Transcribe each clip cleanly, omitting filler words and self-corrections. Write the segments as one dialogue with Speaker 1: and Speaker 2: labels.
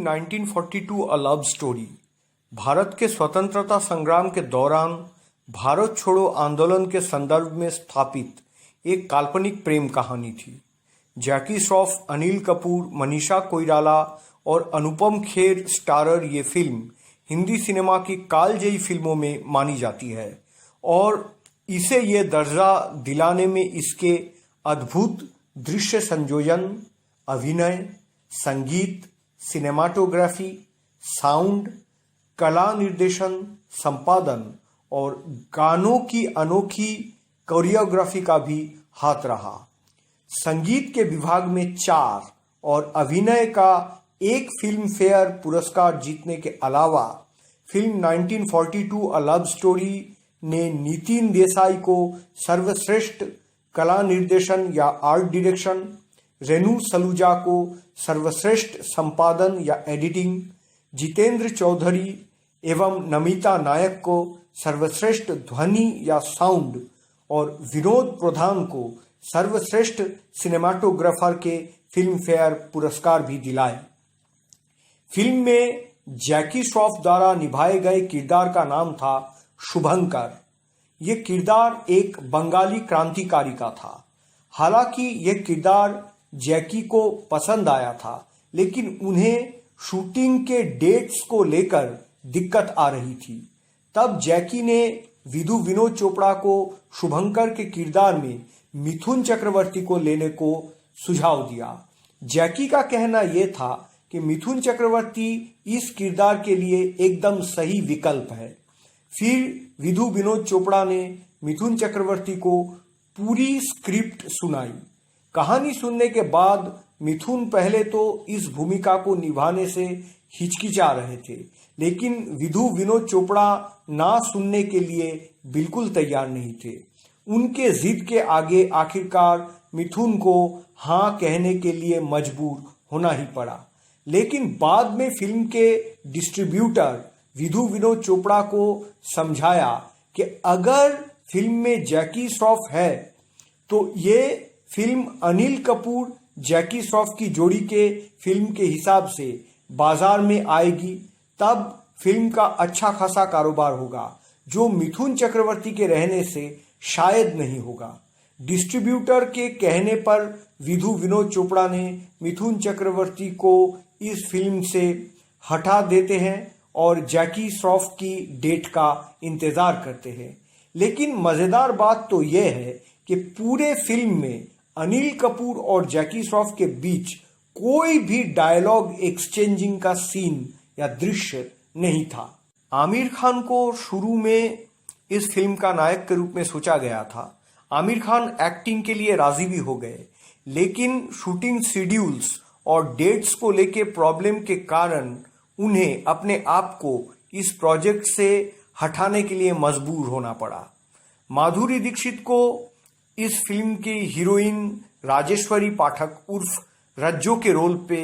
Speaker 1: 1942 a love story Bharat के स्वतंत्रता संग्राम के दौरान भारत छोड़ो आंदोलन के संदर्भ में स्थापित एक काल्पनिक प्रेम कहानी थी। जैकी श्रॉफ, अनिल कपूर, मनीषा कोइराला और अनुपम खेर स्टारर ये फिल्म हिंदी सिनेमा की कालजयी फिल्मों में मानी जाती है और इसे ये दर्जा दिलाने में इसके अद्भुत दृश्य संयोजन, अभिनय, संगीत, सिनेमाटोग्राफी, साउंड, कला निर्देशन, संपादन और गानों की अनोखी कोरियोग्राफी का भी हाथ रहा। संगीत के विभाग में 4 और अभिनय का 1 फिल्म फेयर पुरस्कार जीतने के अलावा फिल्म 1942 अ लव स्टोरी ने नितिन देसाई को सर्वश्रेष्ठ कला निर्देशन या आर्ट डायरेक्शन, रेनू सलूजा को सर्वश्रेष्ठ संपादन या एडिटिंग, जितेंद्र चौधरी एवं नमिता नायक को सर्वश्रेष्ठ ध्वनि या साउंड और विनोद प्रधान को सर्वश्रेष्ठ सिनेमाटोग्राफर के फिल्म फेयर पुरस्कार भी दिलाए। फिल्म में जैकी श्रॉफ द्वारा निभाए गए किरदार का नाम था शुभंकर। ये किरदार एक बंगाली क्रांतिकारी का था। हालांकि यह किरदार जैकी को पसंद आया था, लेकिन उन्हें शूटिंग के डेट्स को लेकर दिक्कत आ रही थी। तब जैकी ने विधु विनोद चोपड़ा को शुभंकर के किरदार में मिथुन चक्रवर्ती को लेने को सुझाव दिया। जैकी का कहना यह था कि मिथुन चक्रवर्ती इस किरदार के लिए एकदम सही विकल्प है। फिर विधु विनोद चोपड़ा ने मिथुन चक्रवर्ती को पूरी स्क्रिप्ट सुनाई। कहानी सुनने के बाद मिथुन पहले तो इस भूमिका को निभाने से हिचकिचा रहे थे, लेकिन विधु विनोद चोपड़ा ना सुनने के लिए बिल्कुल तैयार नहीं थे। उनके जिद के आगे आखिरकार मिथुन को हाँ कहने के लिए मजबूर होना ही पड़ा। लेकिन बाद में फिल्म के डिस्ट्रीब्यूटर विधु विनोद चोपड़ा को समझाया कि अगर फिल्म में जैकी श्रॉफ है तो ये फिल्म अनिल कपूर जैकी श्रॉफ की जोड़ी के फिल्म के हिसाब से बाजार में आएगी, तब फिल्म का अच्छा खासा कारोबार होगा, जो मिथुन चक्रवर्ती के रहने से शायद नहीं होगा। डिस्ट्रीब्यूटर के कहने पर विधु विनोद चोपड़ा ने मिथुन चक्रवर्ती को इस फिल्म से हटा देते हैं और जैकी श्रॉफ की डेट का इंतजार करते हैं। लेकिन मजेदार बात तो यह है कि पूरे फिल्म में अनिल कपूर और जैकी श्रॉफ के बीच कोई भी डायलॉग एक्सचेंजिंग का सीन या दृश्य नहीं था। आमिर खान को शुरू में इस फिल्म का नायक के रूप में सोचा गया था। आमिर खान एक्टिंग के लिए राजी भी हो गए, लेकिन शूटिंग शेड्यूल्स और डेट्स को लेके प्रॉब्लम के कारण उन्हें अपने आप को इस प्रोजेक्ट से हटाने के लिए मजबूर होना पड़ा। माधुरी दीक्षित को इस फिल्म की हीरोइन राजेश्वरी पाठक उर्फ रज्जो के रोल पे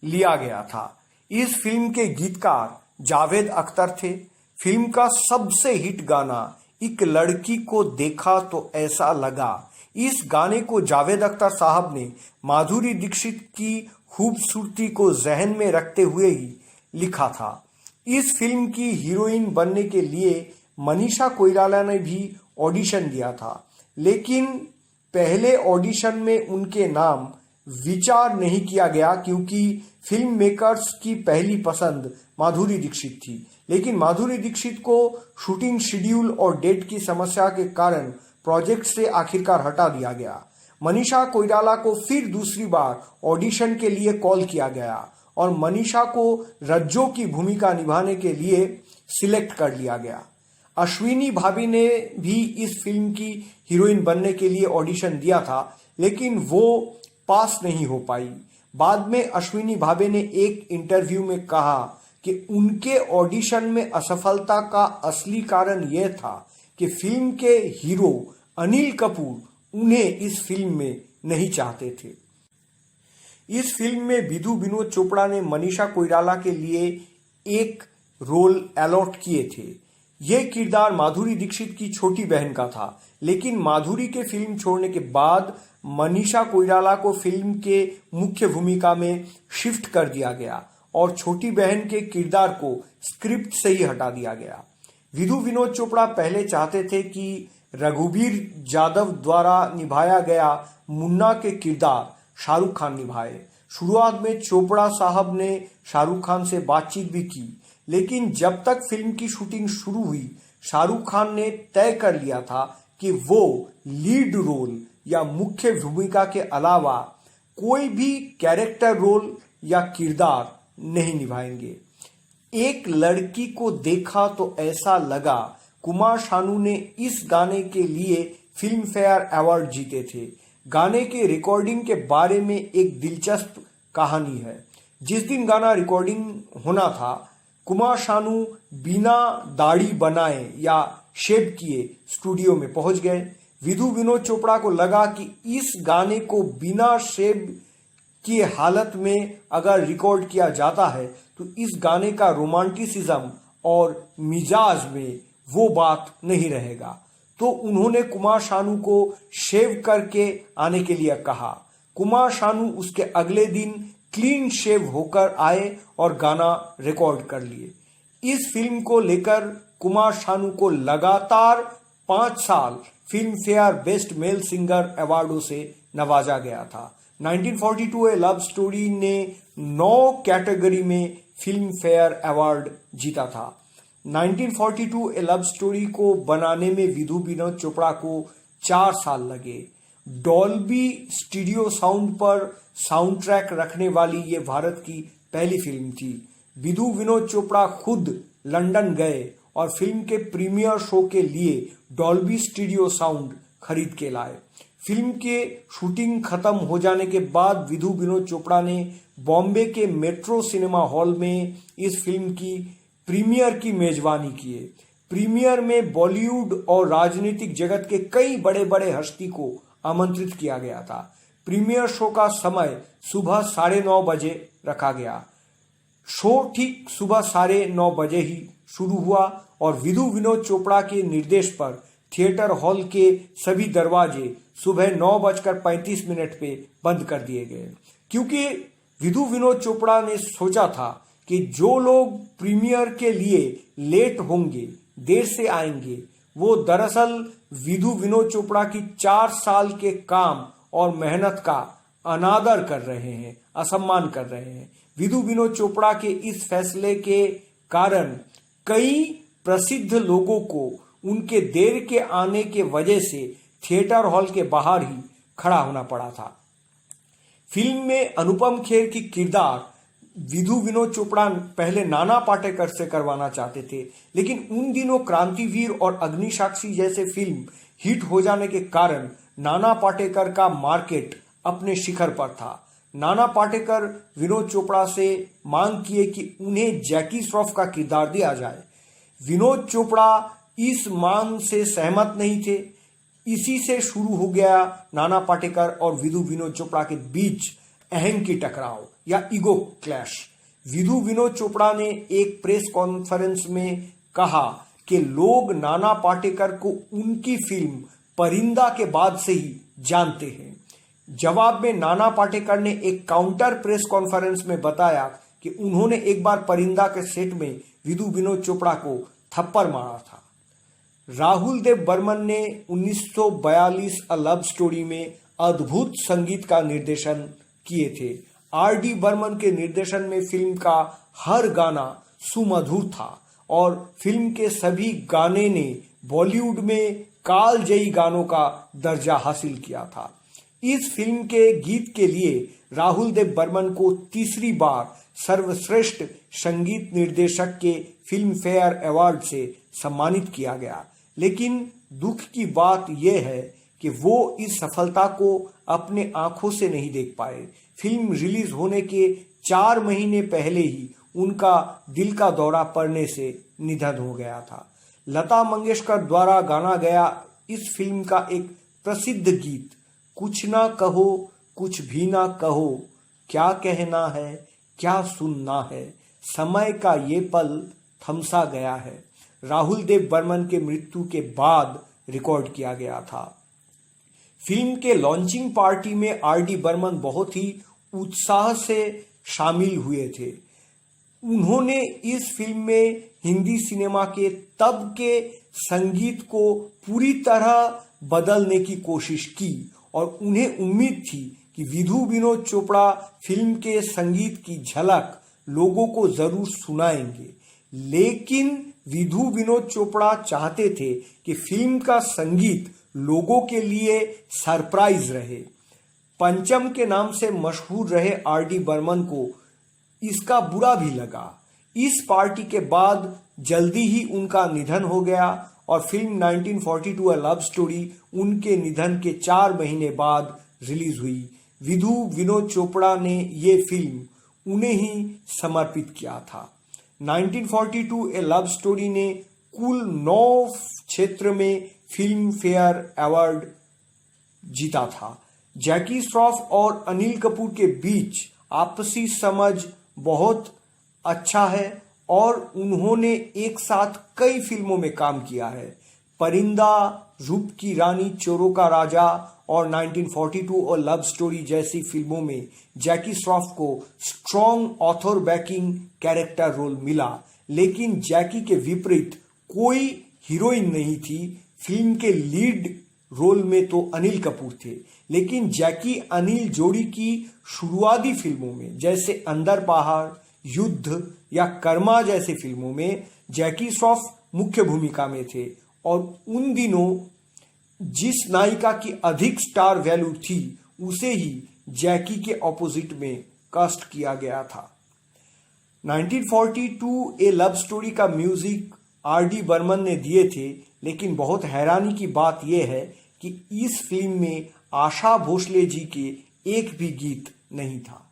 Speaker 1: लिया गया था। इस फिल्म के गीतकार जावेद अख्तर थे। फिल्म का सबसे हिट गाना एक लड़की को देखा तो ऐसा लगा, इस गाने को जावेद अख्तर साहब ने माधुरी दीक्षित की खूबसूरती को जहन में रखते हुए ही लिखा था। इस फिल्म की हीरोइन बनने के लिए मनीषा कोइराला ने भी ऑडिशन दिया था, लेकिन पहले ऑडिशन में उनके नाम विचार नहीं किया गया क्योंकि फिल्म मेकर्स की पहली पसंद माधुरी दीक्षित थी। लेकिन माधुरी दीक्षित को शूटिंग शेड्यूल और डेट की समस्या के कारण प्रोजेक्ट से आखिरकार हटा दिया गया। मनीषा कोइराला को फिर दूसरी बार ऑडिशन के लिए कॉल किया गया और मनीषा को रज्जो की भूमिका निभाने के लिए सिलेक्ट कर लिया गया। अश्विनी भाभी ने भी इस फिल्म की हीरोइन बनने के लिए ऑडिशन दिया था, लेकिन वो पास नहीं हो पाई। बाद में अश्विनी भाभी ने एक इंटरव्यू में कहा कि उनके ऑडिशन में असफलता का असली कारण यह था कि फिल्म के हीरो अनिल कपूर उन्हें इस फिल्म में नहीं चाहते थे। इस फिल्म में विधु विनोद चोपड़ा ने मनीषा कोइराला के लिए एक रोल अलॉट किए थे। यह किरदार माधुरी दीक्षित की छोटी बहन का था, लेकिन माधुरी के फिल्म छोड़ने के बाद मनीषा कोइराला को फिल्म के मुख्य भूमिका में शिफ्ट कर दिया गया और छोटी बहन के किरदार को स्क्रिप्ट से ही हटा दिया गया। विधु विनोद चोपड़ा पहले चाहते थे कि रघुवीर जाधव द्वारा निभाया गया मुन्ना के किरदार शाहरुख खान निभाए। शुरुआत में चोपड़ा साहब ने शाहरुख खान से बातचीत भी की, लेकिन जब तक फिल्म की शूटिंग शुरू हुई, शाहरुख खान ने तय कर लिया था कि वो लीड रोल या मुख्य भूमिका के अलावा कोई भी कैरेक्टर रोल या किरदार नहीं निभाएंगे। एक लड़की को देखा तो ऐसा लगा कुमार शानू ने इस गाने के लिए फिल्म फेयर अवार्ड जीते थे। गाने के रिकॉर्डिंग के बारे में एक दिलचस्प कहानी है। जिस दिन गाना रिकॉर्डिंग होना था, कुमार शानू बिना दाढ़ी बनाए या शेव किए स्टूडियो में पहुंच गए। विधु विनोद चोपड़ा को लगा कि इस गाने को बिना शेव की हालत में अगर रिकॉर्ड किया जाता है तो इस गाने का रोमांटिसिज्म और मिजाज में वो बात नहीं रहेगा। तो उन्होंने कुमार शानू को शेव करके आने के लिए कहा। कुमार शानू उसके अगले दिन क्लीन शेव होकर आए और गाना रिकॉर्ड कर लिए। इस फिल्म को लेकर कुमार शानू को लगातार 5 साल Filmfare best male singer अवार्डों से नवाजा गया था। 1942 ए लव स्टोरी ने 9 कैटेगरी में फिल्म फेयर अवार्ड जीता था। 1942 ए लव स्टोरी को बनाने में विधु विनोद चोपड़ा को 4 साल लगे। डॉल्बी स्टूडियो साउंड पर साउंड ट्रैक रखने वाली ये भारत की पहली फिल्म थी। विधु विनोद चोपड़ा खुद लंदन गए और फिल्म के प्रीमियर शो के लिए डॉल्बी स्टूडियो साउंड खरीद के लाए। फिल्म के शूटिंग खत्म हो जाने के बाद विधु विनोद चोपड़ा ने बॉम्बे के मेट्रो सिनेमा हॉल में इस फिल्म की प्रीमियर की मेजबानी किए। प्रीमियर में बॉलीवुड और राजनीतिक जगत के कई बड़े बड़े हस्ती को आमंत्रित किया गया था। प्रीमियर शो का समय सुबह 9:30 बजे रखा गया। शो ठीक सुबह 9:30 बजे ही शुरू हुआ और विधु विनोद चोपड़ा के निर्देश पर थिएटर हॉल के सभी दरवाजे सुबह 9:35 पे बंद कर दिए गए, क्योंकि विधु विनोद चोपड़ा ने सोचा था कि जो लोग प्रीमियर के लिए लेट होंगे, देर से आएंगे, वो दरअसल विधु विनोद चोपड़ा की 4 साल के काम और मेहनत का अनादर कर रहे हैं, असम्मान कर रहे हैं। विधु विनोद चोपड़ा के इस फैसले के कारण कई प्रसिद्ध लोगों को उनके देर के आने के वजह से थिएटर हॉल के बाहर ही खड़ा होना पड़ा था। फिल्म में अनुपम खेर की किरदार विधु विनोद चोपड़ा पहले नाना पाटेकर से करवाना चाहते थे, लेकिन उन दिनों क्रांतिवीर और अग्निसाक्षी जैसे फिल्म हिट हो जाने के कारण नाना पाटेकर का मार्केट अपने शिखर पर था। नाना पाटेकर विनोद चोपड़ा से मांग किए कि उन्हें जैकी श्रॉफ का किरदार दिया जाए। विनोद चोपड़ा इस मांग से सहमत नहीं थे। इसी से शुरू हो गया नाना पाटेकर और विधु विनोद चोपड़ा के बीच अहम की टकराव या ईगो क्लैश। विधु विनोद चोपड़ा ने एक प्रेस कॉन्फ्रेंस में कहा कि लोग नाना पाटेकर को उनकी फिल्म परिंदा के बाद से ही जानते हैं। जवाब में नाना पाटेकर ने एक काउंटर प्रेस कॉन्फ्रेंस में बताया कि उन्होंने एक बार परिंदा के सेट में विधु विनोद चोपड़ा को थप्पड़ मारा था। राहुल देव बर्मन ने 1942 अ लव स्टोरी में अद्भुत संगीत का निर्देशन किए थे। R.D. बर्मन के निर्देशन में फिल्म का हर गाना सुमधुर था और फिल्म के सभी गाने ने बॉलीवुड में कालजयी गानों का दर्जा हासिल किया था। इस फिल्म के गीत के लिए राहुल देव बर्मन को तीसरी बार सर्वश्रेष्ठ संगीत निर्देशक के फिल्म फेयर अवार्ड से सम्मानित किया गया, लेकिन दुख की बात यह है कि वो इस सफलता को अपने आंखों से नहीं देख पाए। फिल्म रिलीज होने के 4 महीने पहले ही उनका दिल का दौरा पड़ने से निधन हो गया था। लता मंगेशकर द्वारा गाना गया इस फिल्म का एक प्रसिद्ध गीत कुछ ना कहो कुछ भी ना कहो, क्या कहना है क्या सुनना है, समय का ये पल थमसा गया है, राहुल देव बर्मन के मृत्यु के बाद रिकॉर्ड किया गया था। फिल्म के लॉन्चिंग पार्टी में R.D. बर्मन बहुत ही उत्साह से शामिल हुए थे। उन्होंने इस फिल्म में हिंदी सिनेमा के तब के संगीत को पूरी तरह बदलने की कोशिश की और उन्हें उम्मीद थी कि विधु विनोद चोपड़ा फिल्म के संगीत की झलक लोगों को जरूर सुनाएंगे। लेकिन विधु विनोद चोपड़ा चाहते थे कि फिल्म का संगीत लोगों के लिए सरप्राइज रहे। पंचम के नाम से मशहूर रहे आर.डी. बर्मन को इसका बुरा भी लगा। इस पार्टी के बाद जल्दी ही उनका निधन हो गया और फिल्म 1942 अ लव स्टोरी उनके निधन के 4 महीने बाद रिलीज हुई। विधु विनोद चोपड़ा ने ये फिल्म उन्हें ही समर्पित किया था। 1942 ए लव स्टोरी ने कुल 9 क्षेत्र में फिल्म फेयर अवार्ड जीता था। जैकी श्रॉफ और अनिल कपूर के बीच आपसी समझ बहुत अच्छा है और उन्होंने एक साथ कई फिल्मों में काम किया है। परिंदा, रूप की रानी, चोरों का राजा और 1942 और लव स्टोरी जैसी फिल्मों में जैकी श्रॉफ को strong author backing character role मिला। लेकिन जैकी के विपरीत कोई हीरोइन नहीं थी। फिल्म के लीड रोल में तो अनिल कपूर थे, लेकिन जैकी अनिल जोड़ी की शुरुआती फिल्मों में जैसे अंदर पहाड़, युद्ध या कर्मा जैसी फिल्मों में जैकी श्रॉफ मुख्य भूमिका में थे और उन दिनों जिस नायिका की अधिक स्टार वैल्यू थी उसे ही जैकी के ऑपोजिट में कास्ट किया गया था। 1942 ए लव स्टोरी का म्यूजिक आर.डी. बर्मन ने दिए थे, लेकिन बहुत हैरानी की बात यह है कि इस फिल्म में आशा भोसले जी के एक भी गीत नहीं था।